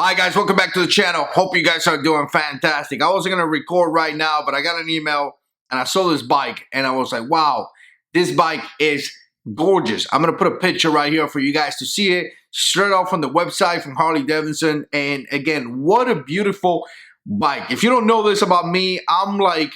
Hi guys, welcome back to the channel. Hope you guys are doing fantastic. I wasn't gonna record right now, but I got an email and I saw this bike and I was like, wow, this bike is gorgeous. I'm gonna put a picture right here for you guys to see it straight off from the website from Harley Davidson. And again, what a beautiful bike. If you don't know this about me, I'm like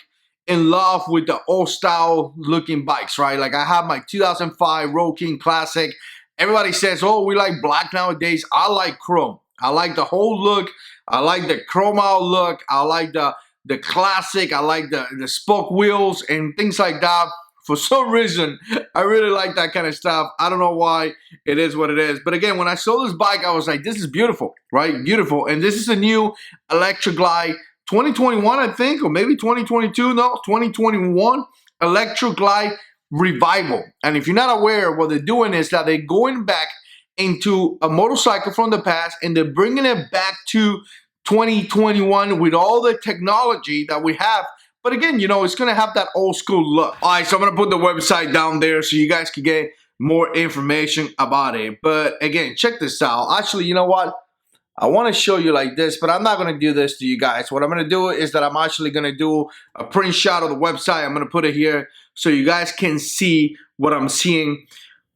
in love with the old style looking bikes, right? Like I have my 2005 Road King Classic. Everybody says, oh, we like black nowadays. I like chrome. I like the whole look. I like the chrome out look. I like the classic. I like the spoke wheels and things like that. For some reason, I really like that kind of stuff. I don't know why. It is what it is. But again, when I saw this bike, I was like, this is beautiful, right? Beautiful. And this is a new Electra Glide 2021, I think, or maybe 2022. No, 2021 Electra Glide Revival. And if you're not aware, what they're doing is that they're going back into a motorcycle from the past and they're bringing it back to 2021 with all the technology that we have. But again, you know, it's going to have that old school look. All right, so I'm going to put the website down there so you guys can get more information about it. But again, check this out. Actually, you know what? I want to show you like this, but I'm not going to do this to you guys. What I'm going to do is that I'm actually going to do a print shot of the website. I'm going to put it here so you guys can see what I'm seeing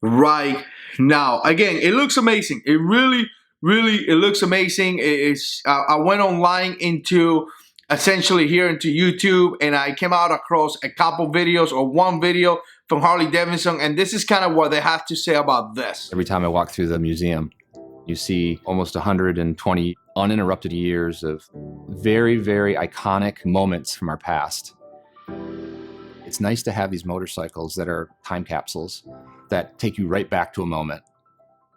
right now. Again, it looks amazing. It really looks amazing. I went online into essentially here into YouTube and I came out across a couple videos or one video from Harley Davidson, and this is kind of what they have to say about this. Every time I walk through the museum, you see almost 120 uninterrupted years of very, very iconic moments from our past. It's nice to have these motorcycles that are time capsules that take you right back to a moment.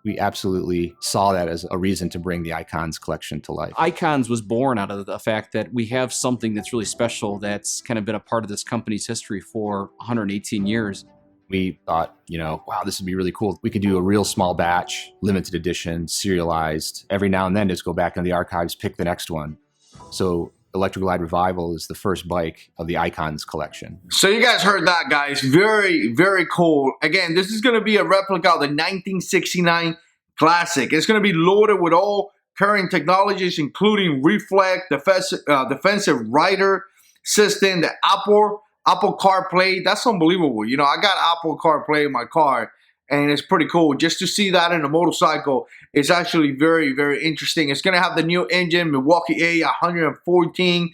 We absolutely saw that as a reason to bring the Icons collection to life. Icons was born out of the fact that we have something that's really special that's kind of been a part of this company's history for 118 years. We thought, you know, wow, this would be really cool. We could do a real small batch, limited edition, serialized. Every now and then just go back in the archives, pick the next one. So Electra Glide Revival is the first bike of the Icons collection. So you guys heard that, guys. Very, very cool. Again, this is going to be a replica of the 1969 Classic. It's going to be loaded with all current technologies, including reflect, defensive rider system, the Apple CarPlay. That's unbelievable. You know, I got Apple CarPlay in my car, and it's pretty cool. Just to see that in a motorcycle is actually very, very interesting. It's going to have the new engine, Milwaukee A 114.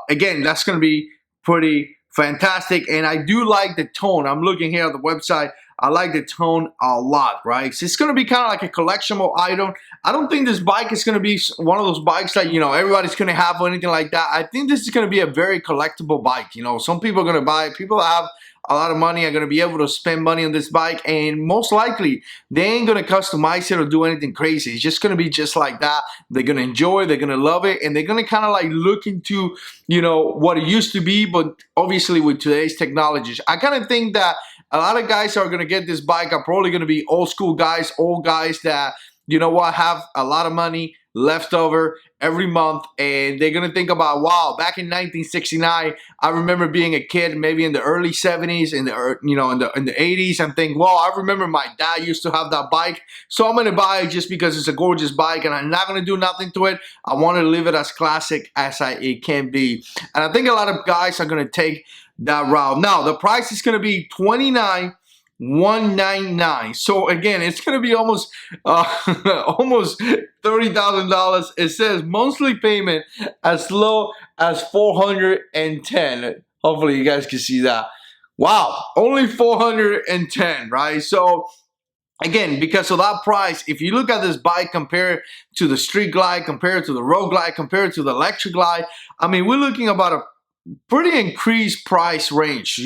Again, that's going to be pretty fantastic. And I do like the tone. I'm looking here at the website. I like the tone a lot, right? So it's going to be kind of like a collectible item. I don't think this bike is going to be one of those bikes that, you know, everybody's going to have or anything like that. I think this is going to be a very collectible bike. You know, some people are going to buy it. People that have a lot of money are going to be able to spend money on this bike, and most likely they ain't going to customize it or do anything crazy. It's just going to be just like that. They're going to enjoy, they're going to love it, and they're going to kind of like look into, you know, what it used to be, but obviously with today's technologies. I kind of think that a lot of guys are going to get this bike are probably going to be old school guys, old guys that, you know what, have a lot of money left over every month, and they're gonna think about, wow, back in 1969, I remember being a kid, maybe in the early 70s, in the, you know, in the 80s, and think, well, I remember my dad used to have that bike, so I'm gonna buy it just because it's a gorgeous bike, and I'm not gonna do nothing to it. I want to leave it as classic as it can be, and I think a lot of guys are gonna take that route. Now, the price is gonna be $29,199. So again, it's gonna be almost almost $30,000. It says monthly payment as low as $410. Hopefully you guys can see that. Wow, only $410, right? So again, because of that price, if you look at this bike compared to the Street Glide, compared to the Road Glide, compared to the Electra Glide, I mean, we're looking about a pretty increased price range.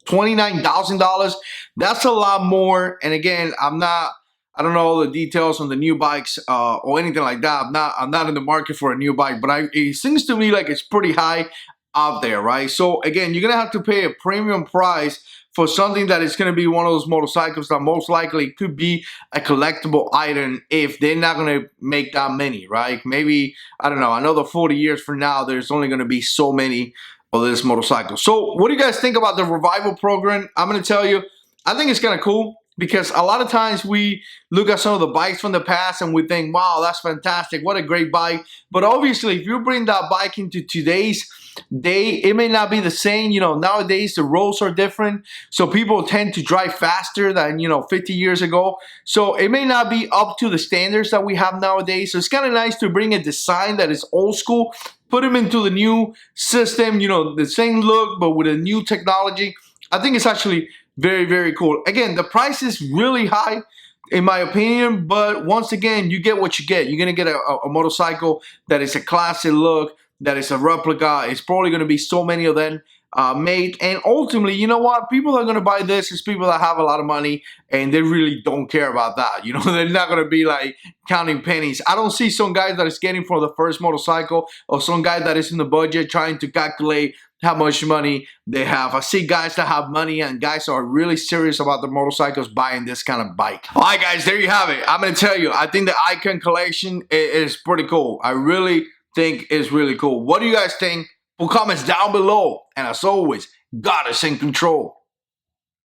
$29,000. That's a lot more. And again, I don't know all the details on the new bikes or anything like that. I'm not in the market for a new bike, but it seems to me like it's pretty high out there, right? So again, you're gonna have to pay a premium price for something that is going to be one of those motorcycles that most likely could be a collectible item if they're not going to make that many, right? Maybe, I don't know, another 40 years from now, there's only going to be so many of this motorcycle. So what do you guys think about the revival program? I'm going to tell you, I think it's kind of cool. because a lot of times we look at some of the bikes from the past and we think, wow, that's fantastic, what a great bike. But obviously, if you bring that bike into today's day, it may not be the same. You know, nowadays the roads are different, so people tend to drive faster than, you know, 50 years ago. So it may not be up to the standards that we have nowadays. So it's kind of nice to bring a design that is old school, put them into the new system, you know, the same look but with a new technology. I think it's actually very, very cool. Again, the price is really high in my opinion, but once again, you get what you get. You're gonna get a motorcycle that is a classic look, that is a replica. It's probably gonna be so many of them made, and ultimately, you know what? People are gonna buy this is people that have a lot of money and they really don't care about that. You know, they're not gonna be like counting pennies. I don't see some guys that is getting for the first motorcycle, or some guy that is in the budget trying to calculate how much money they have. I see guys that have money and guys that are really serious about the motorcycles buying this kind of bike. All right, guys, there you have it. I'm gonna tell you, I think the Icon collection is pretty cool. I really think it's really cool. What do you guys think? Put comments down below. And as always, God is in control.